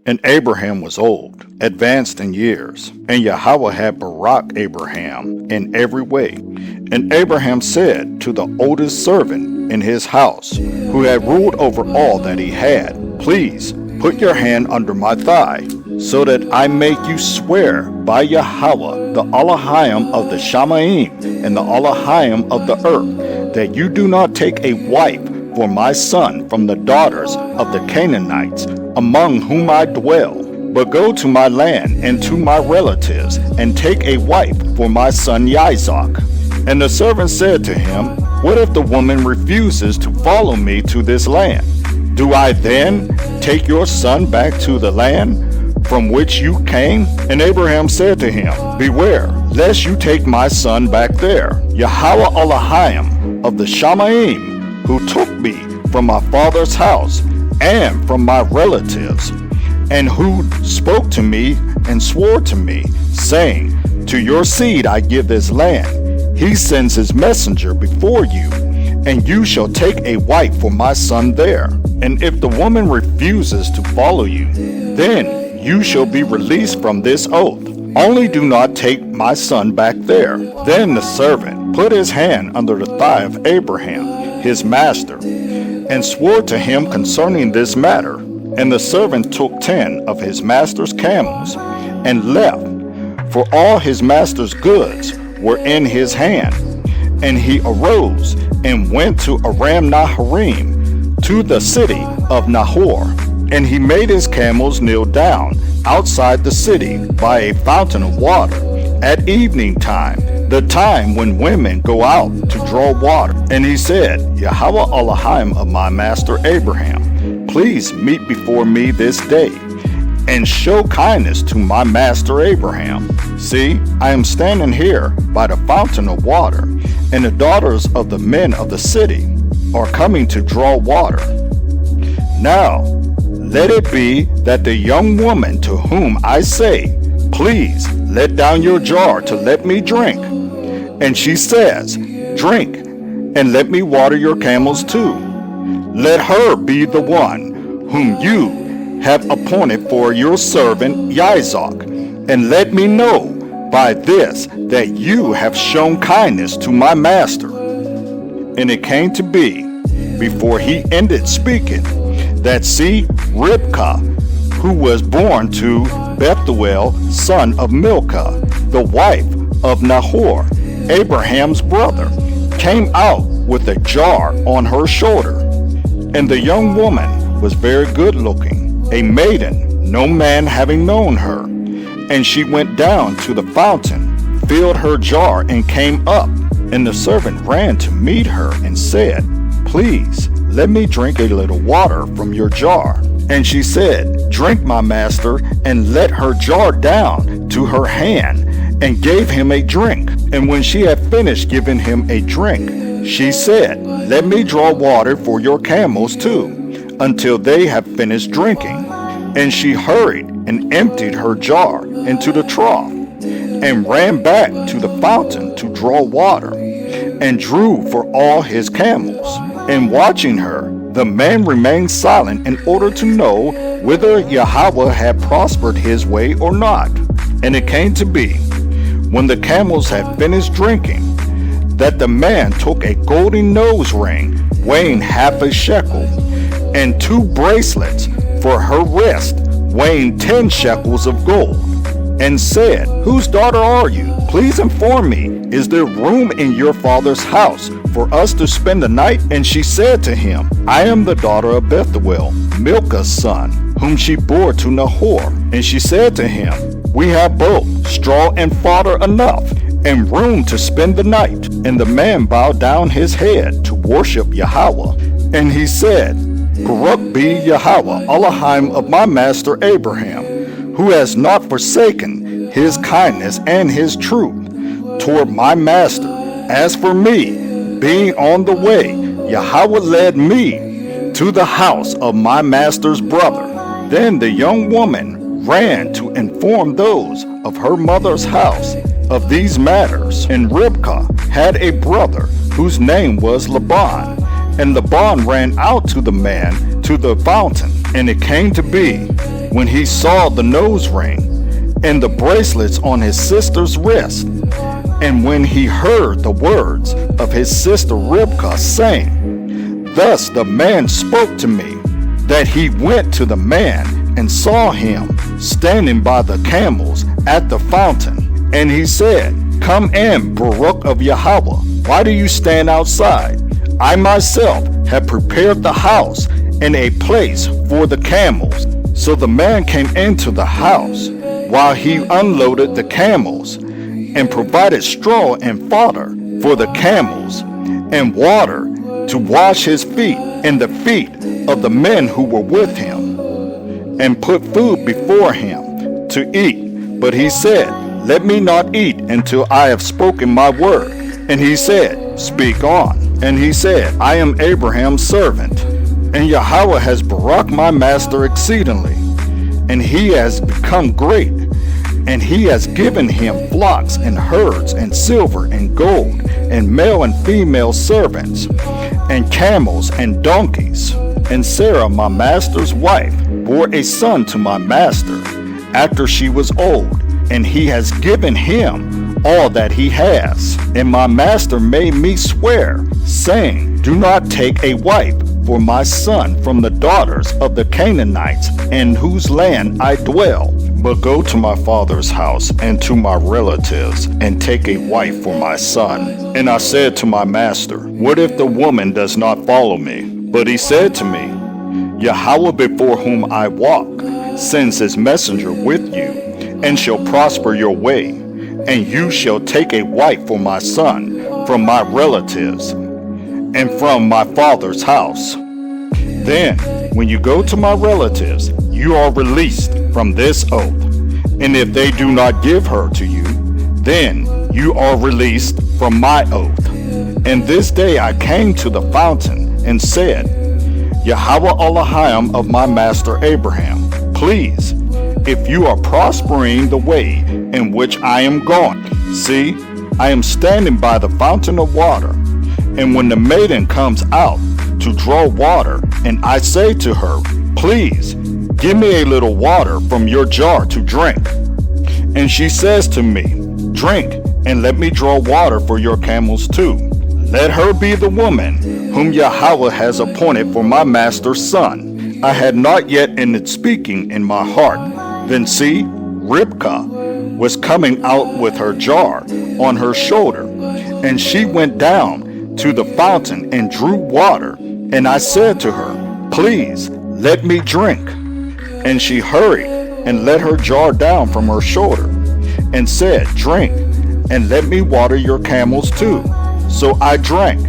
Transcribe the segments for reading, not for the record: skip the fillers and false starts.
And Abraham was old, advanced in years, and Yahweh had baraked Abraham in every way. And Abraham said to the oldest servant in his house, who had ruled over all that he had, Please put your hand under my thigh, so that I make you swear by Yahweh, the HallleluYAH of the Shamaim and the HallleluYAH of the earth, that you do not take a wife for my son from the daughters of the Canaanites, among whom I dwell, but go to my land and to my relatives, and take a wife for my son Isaac. And the servant said to him, What if the woman refuses to follow me to this land? Do I then take your son back to the land from which you came? And Abraham said to him, Beware, lest you take my son back there. Yahweh HallleluYAH of the Shamaim, who took me from my father's house and from my relatives, and who spoke to me and swore to me, saying, To your seed I give this land. He sends his messenger before you, and you shall take a wife for my son there. And if the woman refuses to follow you, then you shall be released from this oath. Only do not take my son back there. Then the servant put his hand under the thigh of Abraham, his master, and swore to him concerning this matter. And the servant took 10 of his master's camels and left, for all his master's goods were in his hand. And he arose and went to Aram Naharaim, to the city of Nahor. And he made his camels kneel down outside the city by a fountain of water at evening time, the time when women go out to draw water. And he said, Yahweh HallleluYAH of my master Abraham, please meet before me this day, and show kindness to my master Abraham. See, I am standing here by the fountain of water, and the daughters of the men of the city are coming to draw water. Now, let it be that the young woman to whom I say, Please let down your jar to let me drink, and she says, Drink, and let me water your camels too. Let her be the one whom you have appointed for your servant Isaac, and let me know by this that you have shown kindness to my master. And it came to be, before he ended speaking, that see, Ribkah, who was born to Bethuel, son of Milcah, the wife of Nahor, Abraham's brother, came out with a jar on her shoulder. And the young woman was very good looking, a maiden, no man having known her. And she went down to the fountain, filled her jar, and came up. And the servant ran to meet her and said, Please, let me drink a little water from your jar. And she said, Drink, my master, and let her jar down to her hand, and gave him a drink. And when she had finished giving him a drink, she said, Let me draw water for your camels too, until they have finished drinking. And she hurried and emptied her jar into the trough, and ran back to the fountain to draw water, and drew for all his camels. And watching her, the man remained silent in order to know whether Yahweh had prospered his way or not. And it came to be, when the camels had finished drinking, that the man took a golden nose ring weighing half a shekel, and 2 bracelets for her wrist weighing 10 shekels of gold, and said, Whose daughter are you? Please inform me, is there room in your father's house for us to spend the night? And she said to him, I am the daughter of Bethuel, Milcah's son, whom she bore to Nahor. And she said to him, We have both straw and fodder enough, and room to spend the night. And the man bowed down his head to worship Yahweh. And he said, Baruch be Yahweh, HallleluYAH of my master Abraham, who has not forsaken his kindness and his truth toward my master. As for me, being on the way, Yahweh led me to the house of my master's brother. Then the young woman ran to inform those of her mother's house of these matters. And Ribkah had a brother whose name was Laban. And Laban ran out to the man to the fountain. And it came to be, when he saw the nose ring and the bracelets on his sister's wrist, and when he heard the words of his sister Ribkah saying, "Thus the man spoke to me," that he went to the man and saw him standing by the camels at the fountain. And he said, "Come in, Baruch of Yahweh. Why do you stand outside? I myself have prepared the house and a place for the camels." So the man came into the house while he unloaded the camels and provided straw and fodder for the camels and water to wash his feet and the feet of the men who were with him, and put food before him to eat. But he said, "Let me not eat until I have spoken my word." And he said, "Speak on." And he said, "I am Abraham's servant, and Yahweh has baraked my master exceedingly, and he has become great, and he has given him flocks and herds and silver and gold and male and female servants and camels and donkeys. And Sarah, my master's wife, bore a son to my master after she was old, and he has given him all that he has. And my master made me swear, saying, Do not take a wife for my son from the daughters of the Canaanites in whose land I dwell, but go to my father's house and to my relatives and take a wife for my son." And I said to my master, "What if the woman does not follow me?" But he said to me, "Yahweh before whom I walk sends his messenger with you, and shall prosper your way, and you shall take a wife for my son from my relatives and from my father's house. Then, when you go to my relatives, you are released from this oath. And if they do not give her to you, then you are released from my oath." And this day I came to the fountain and said, "Yahweh HallleluYAH of my master Abraham, please, if you are prospering the way in which I am going. See, I am standing by the fountain of water. And when the maiden comes out to draw water, and I say to her, Please, give me a little water from your jar to drink. And she says to me, Drink, and let me draw water for your camels too. Let her be the woman whom Yahweh has appointed for my master's son. I had not yet ended speaking in my heart. Then see, Ribkah was coming out with her jar on her shoulder, and she went down to the fountain and drew water. And I said to her, Please, let me drink. And she hurried and let her jar down from her shoulder, and said, Drink, and let me water your camels too. So I drank,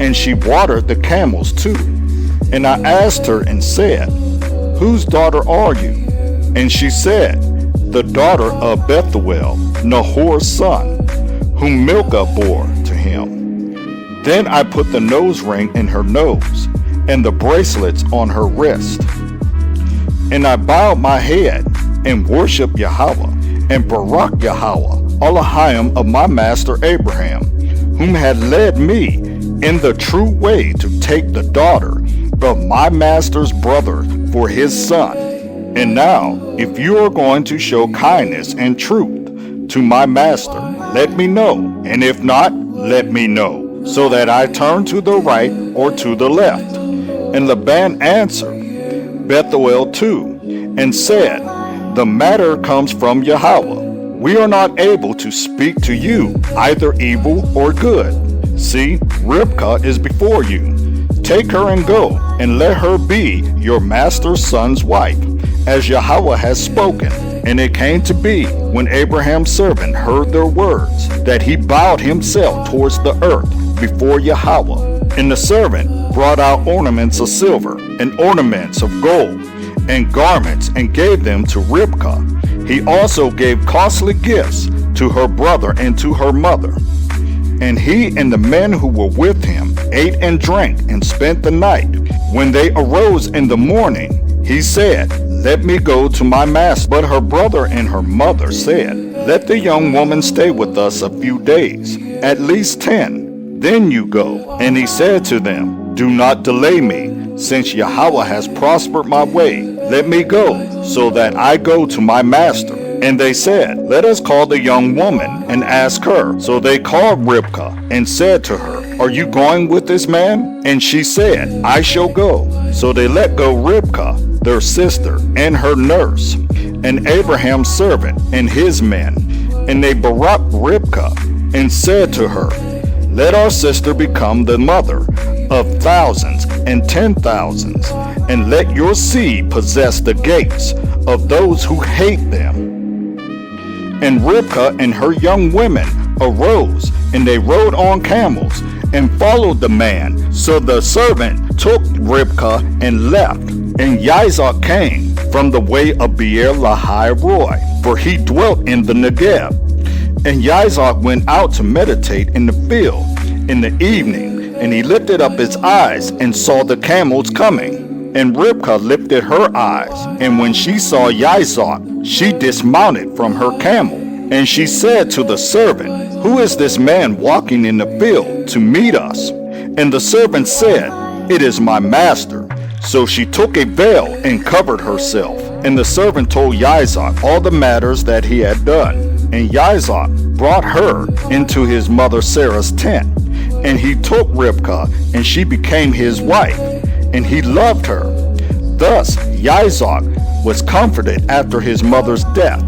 and she watered the camels too. And I asked her and said, Whose daughter are you? And she said, The daughter of Bethuel, Nahor's son, whom Milcah bore to him. Then I put the nose ring in her nose, and the bracelets on her wrist. And I bowed my head and worshiped Yahweh, and baraked Yahweh, HallleluYAH of my master Abraham, whom had led me in the true way to take the daughter of my master's brother for his son. And now, if you are going to show kindness and truth to my master, let me know, and if not, let me know, so that I turn to the right or to the left. And Laban answered Bethuel too, and said, The matter comes from Yahweh. We are not able to speak to you either evil or good. See, Ribkah is before you. Take her and go, and let her be your master's son's wife, as Yahweh has spoken. And it came to be, when Abraham's servant heard their words, that he bowed himself towards the earth before Yahweh. And the servant brought out ornaments of silver, and ornaments of gold, and garments, and gave them to Ribkah. He also gave costly gifts to her brother and to her mother. And he and the men who were with him ate and drank and spent the night. When they arose in the morning, he said, Let me go to my master. But her brother and her mother said, Let the young woman stay with us a few days, at least 10. Then you go. And he said to them, Do not delay me, since Yahweh has prospered my way, let me go, so that I go to my master. And they said, let us call the young woman and ask her. So they called Ribkah and said to her, are you going with this man? And she said, I shall go. So they let go Ribkah, their sister, and her nurse, and Abraham's servant and his men. And they baracked Ribkah and said to her, let our sister become the mother of thousands and 10,000s, and let your seed possess the gates of those who hate them. And Ribkah and her young women arose, and they rode on camels and followed the man. So the servant took Ribkah and left. And Isaac came from the way of Beer Lahai Roi, for he dwelt in the Negev. And Isaac went out to meditate in the field in the evening, and he lifted up his eyes and saw the camels coming. And Ribkah lifted her eyes, and when she saw Isaac, she dismounted from her camel. And she said to the servant, who is this man walking in the field to meet us? And the servant said, it is my master. So she took a veil and covered herself. And the servant told Isaac all the matters that he had done. And Isaac brought her into his mother Sarah's tent. And he took Ribkah, and she became his wife, and he loved her. Thus Isaac was comforted after his mother's death.